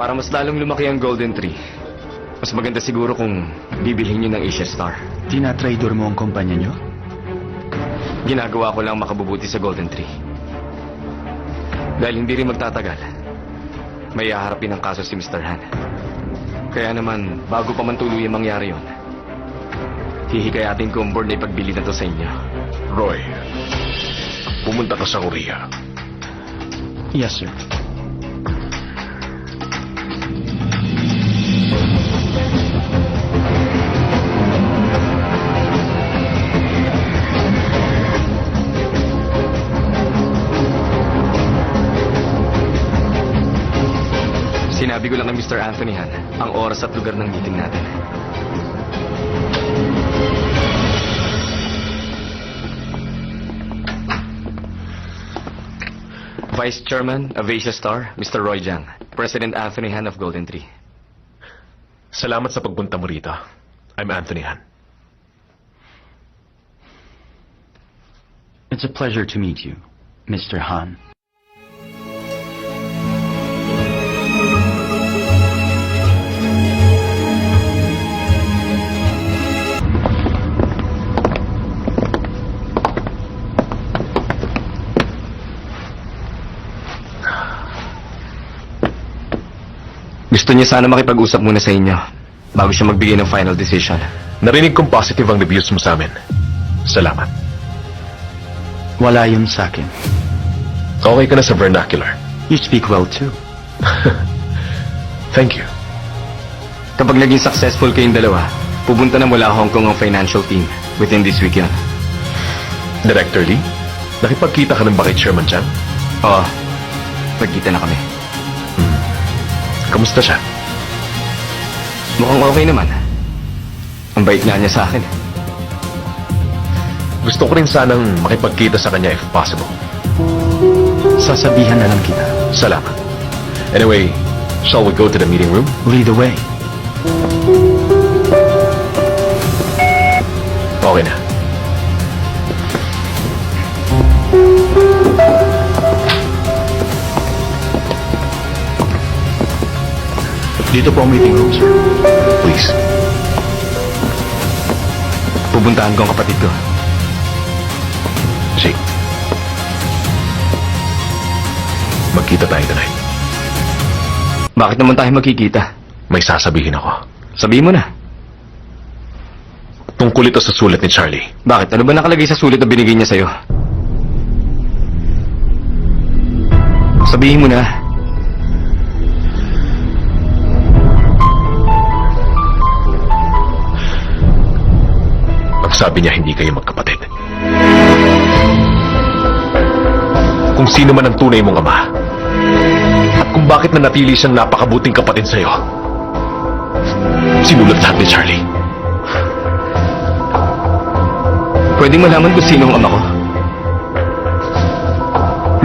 Para mas lalong lumaki ang Golden Tree, mas maganda siguro kung bibilhin nyo ng Asia Star. Tinatraidor mo ang kumpanya nyo? Ginagawa ko lang makabubuti sa Golden Tree. Dahil hindi rin magtatagal, may haharapin ng kaso si Mr. Han. Kaya naman, bago pa man tuluyan mangyari yon, hihikayatin ko ang board na ipagbili na to sa inyo. Roy, pumunta ka sa Korea. Yes, sir. Sinabi ko lang kay Mr. Anthony Han ang oras at lugar ng meeting natin. Vice Chairman of Asia Star, Mr. Roy Jiang. President Anthony Han of Golden Tree. Salamat sa pagpunta mo rito. I'm Anthony Han. It's a pleasure to meet you, Mr. Han. Gusto niya sana makipag-usap muna sa inyo bago siya magbigay ng final decision. Narinig kong positive ang reviews mo sa amin. Salamat. Wala yun sa akin. Okay ka na sa vernacular. You speak well too. Thank you. Kapag naging successful kayong dalawa, pupunta na mula Hong Kong ang financial team within this weekend. Director Lee, nakipagkita ka ng ba kay Chairman Jiang? Oo, nagkita na kami. Kamusta siya? Mukhang okay naman. Ang bait nga niya sa akin. Gusto ko rin sanang makipagkita sa kanya if possible. Sasabihan na lang kita. Salamat. Anyway, shall we go to the meeting room? Lead the way. Okay na. Dito po ang meeting room, sir. Please. Pupuntahan ko ang kapatid ko. Jake. Magkita tayo tonight. Bakit naman tayo magkikita? May sasabihin ako. Sabihin mo na. Tungkol ito sa sulat ni Charlie. Bakit? Ano ba nakalagay sa sulit na binigay niya sa'yo? Sabihin mo na. Sabi niya hindi kayo magkapatid. Kung sino man ang tunay mong ama, at kung bakit nanatili siyang napakabuting kapatid sa'yo, sinulat lahat ni Charlie. Pwedeng malaman kung sino ang ama ko?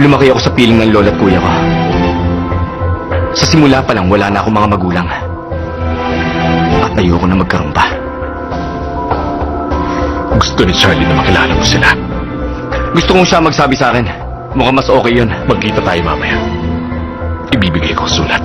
Lumaki ako sa piling ng lola at kuya ko. Sa simula pa lang, wala na akong mga magulang. At ayoko na magkaroon pa. Gusto ni Charlie na makilala mo sila. Gusto kong siya magsabi sa akin. Mukhang mas okay yun. Magkita tayo mamaya. Ibibigay ko ang sulat.